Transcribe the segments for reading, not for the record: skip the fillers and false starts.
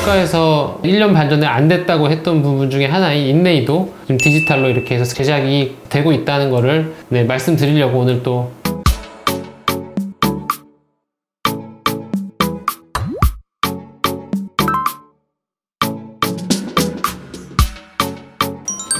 치과에서 1년 반 전에 안 됐다고 했던 부분 중에 하나인 인레이도 지금 디지털로 이렇게 해서 제작이 되고 있다는 거를 말씀드리려고 오늘 또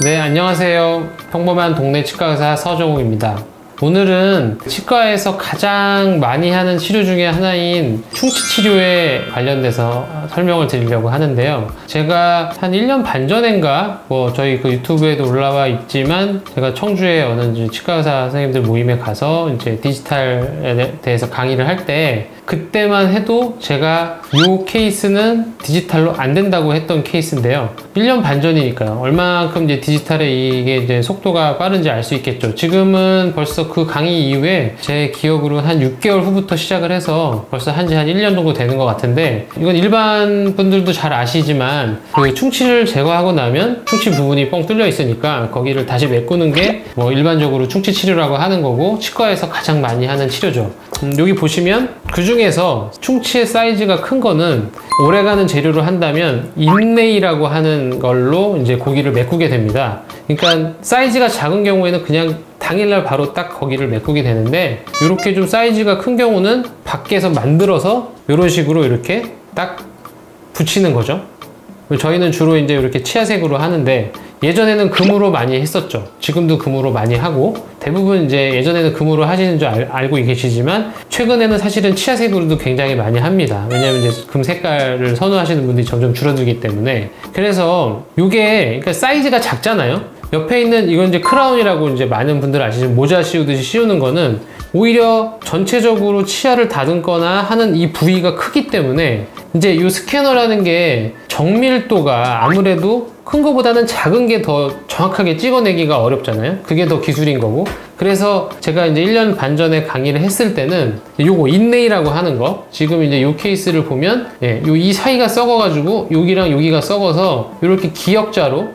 안녕하세요. 평범한 동네 치과의사 서정욱입니다. 오늘은 치과에서 가장 많이 하는 치료 중에 하나인 충치 치료에 관련돼서 설명을 드리려고 하는데요. 제가 한 1년 반 전인가 저희 그 유튜브에도 올라와 있지만 제가 청주에 어느 치과의사 선생님들 모임에 가서 이제 디지털에 대해서 강의를 할 때 그때만 해도 제가 이 케이스는 디지털로 안 된다고 했던 케이스인데요. 1년 반 전이니까요. 얼마만큼 이제 디지털의 이게 이제 속도가 빠른지 알 수 있겠죠. 지금은 벌써 그 강의 이후에 제 기억으로 한 6개월 후부터 시작을 해서 벌써 한 1년 정도 되는 것 같은데, 이건 일반 분들도 잘 아시지만 그 충치를 제거하고 나면 충치 부분이 뻥 뚫려 있으니까 거기를 다시 메꾸는 게 일반적으로 충치 치료라고 하는 거고 치과에서 가장 많이 하는 치료죠. 여기 보시면 그 중에서 충치의 사이즈가 큰 거는 오래가는 재료로 한다면 인레이라고 하는 걸로 이제 고기를 메꾸게 됩니다. 그러니까 사이즈가 작은 경우에는 그냥 당일날 바로 딱 거기를 메꾸게 되는데, 이렇게 좀 사이즈가 큰 경우는 밖에서 만들어서 이런 식으로 이렇게 딱 붙이는 거죠. 저희는 주로 이제 이렇게 치아색으로 하는데, 예전에는 금으로 많이 했었죠. 지금도 금으로 많이 하고, 대부분 이제 예전에는 금으로 하시는 줄 알고 계시지만 최근에는 사실은 치아색으로도 굉장히 많이 합니다. 왜냐하면 이제 금 색깔을 선호하시는 분들이 점점 줄어들기 때문에. 그래서 이게 그러니까 사이즈가 작잖아요. 옆에 있는 이건 이제 크라운이라고 이제 많은 분들 아시는 모자 씌우듯이 씌우는 거는 오히려 전체적으로 치아를 다듬거나 하는 이 부위가 크기 때문에 이제 이 스캐너라는 게 정밀도가 아무래도 큰 거보다는 작은 게 더 정확하게 찍어내기가 어렵잖아요. 그게 더 기술인 거고. 그래서 제가 이제 1년 반 전에 강의를 했을 때는 요거 인레이라고 하는 거, 지금 이제 요 케이스를 보면 이 사이가 썩어가지고 여기랑 여기가 썩어서 이렇게 기역자로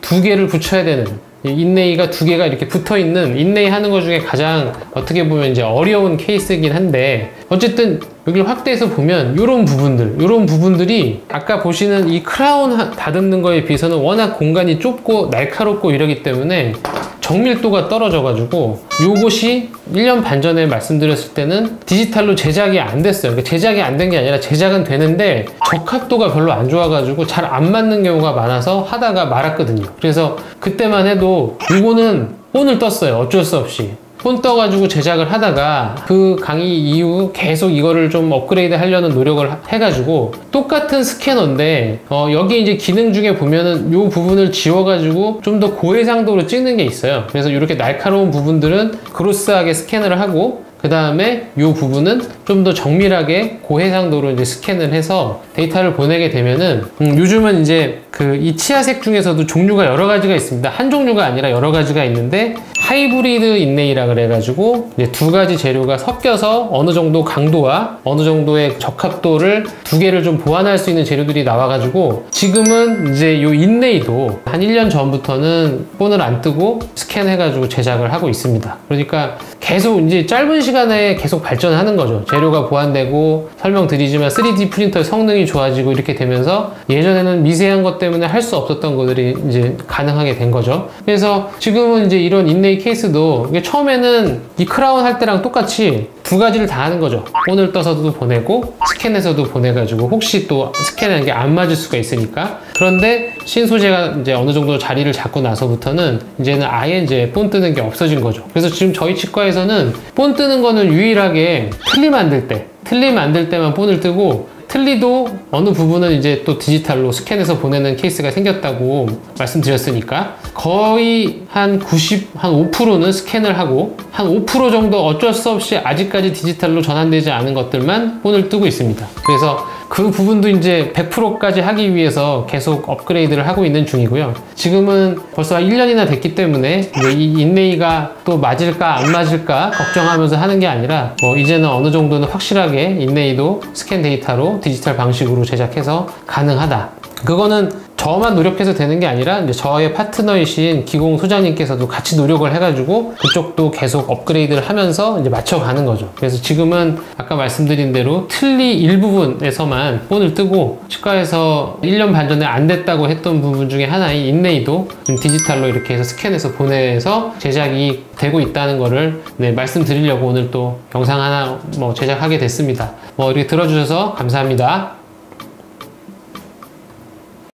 두 개를 붙여야 되는, 인레이가 두 개가 이렇게 붙어 있는, 인레이 하는 것 중에 가장 어떻게 보면 이제 어려운 케이스이긴 한데, 어쨌든 여기를 확대해서 보면 이런 부분들이 아까 보시는 이 크라운 다듬는 거에 비해서는 워낙 공간이 좁고 날카롭고 이러기 때문에 정밀도가 떨어져가지고 요것이 1년 반 전에 말씀드렸을 때는 디지털로 제작이 안 됐어요. 그러니까 제작이 안 된 게 아니라 제작은 되는데 적합도가 별로 안 좋아가지고 잘 안 맞는 경우가 많아서 하다가 말았거든요. 그래서 그때만 해도 요거는 본을 떴어요. 어쩔 수 없이 폰 떠가지고 제작을 하다가 그 강의 이후 계속 이거를 좀 업그레이드 하려는 노력을 해가지고 똑같은 스캐너인데 여기 이제 기능 중에 보면은 이 부분을 지워가지고 좀 더 고해상도로 찍는 게 있어요. 그래서 이렇게 날카로운 부분들은 그로스하게 스캔을 하고, 그 다음에 이 부분은 좀 더 정밀하게 고해상도로 이제 스캔을 해서 데이터를 보내게 되면은 요즘은 이제 이 치아색 중에서도 종류가 여러 가지가 있습니다. 한 종류가 아니라 여러 가지가 있는데, 하이브리드 인레이라 그래가지고 이제 두 가지 재료가 섞여서 어느 정도 강도와 어느 정도의 적합도를 두 개를 좀 보완할 수 있는 재료들이 나와가지고, 지금은 이제 요 인레이도 한 1년 전부터는 본을 안 뜨고 스캔해가지고 제작을 하고 있습니다. 그러니까 계속 이제 짧은 시간에 계속 발전하는 거죠. 재료가 보완되고, 설명드리지만 3D 프린터의 성능이 좋아지고 이렇게 되면서 예전에는 미세한 것 때문에 할 수 없었던 것들이 이제 가능하게 된 거죠. 그래서 지금은 이제 이런 인레이 케이스도 이게 처음에는 이 크라운 할 때랑 똑같이 두 가지를 다 하는 거죠. 본을 떠서도 보내고 스캔해서도 보내가지고, 혹시 또 스캔하는 게 안 맞을 수가 있으니까. 그런데 신소재가 이제 어느 정도 자리를 잡고 나서부터는 이제는 아예 이제 본 뜨는 게 없어진 거죠. 그래서 지금 저희 치과에서는 본 뜨는 거는 유일하게 틀니 만들 때만 본을 뜨고, 틀니도 어느 부분은 이제 또 디지털로 스캔해서 보내는 케이스가 생겼다고 말씀드렸으니까 거의 한 5%는 스캔을 하고, 한 5% 정도 어쩔 수 없이 아직까지 디지털로 전환되지 않은 것들만 본을 뜨고 있습니다. 그래서 그 부분도 이제 100%까지 하기 위해서 계속 업그레이드를 하고 있는 중이고요. 지금은 벌써 1년이나 됐기 때문에 이 인레이가 또 맞을까 안 맞을까 걱정하면서 하는 게 아니라 이제는 어느 정도는 확실하게 인레이도 스캔 데이터로 디지털 방식으로 제작해서 가능하다. 그거는 저만 노력해서 되는 게 아니라 이제 저의 파트너이신 기공 소장님께서도 같이 노력을 해가지고 그쪽도 계속 업그레이드를 하면서 이제 맞춰가는 거죠. 그래서 지금은 아까 말씀드린 대로 틀니 일부분에서만 본을 뜨고 치과에서 1년 반 전에 안 됐다고 했던 부분 중에 하나인 인레이도 디지털로 이렇게 해서 스캔해서 보내서 제작이 되고 있다는 거를 말씀드리려고 오늘 또 영상 하나 제작하게 됐습니다. 이렇게 들어주셔서 감사합니다.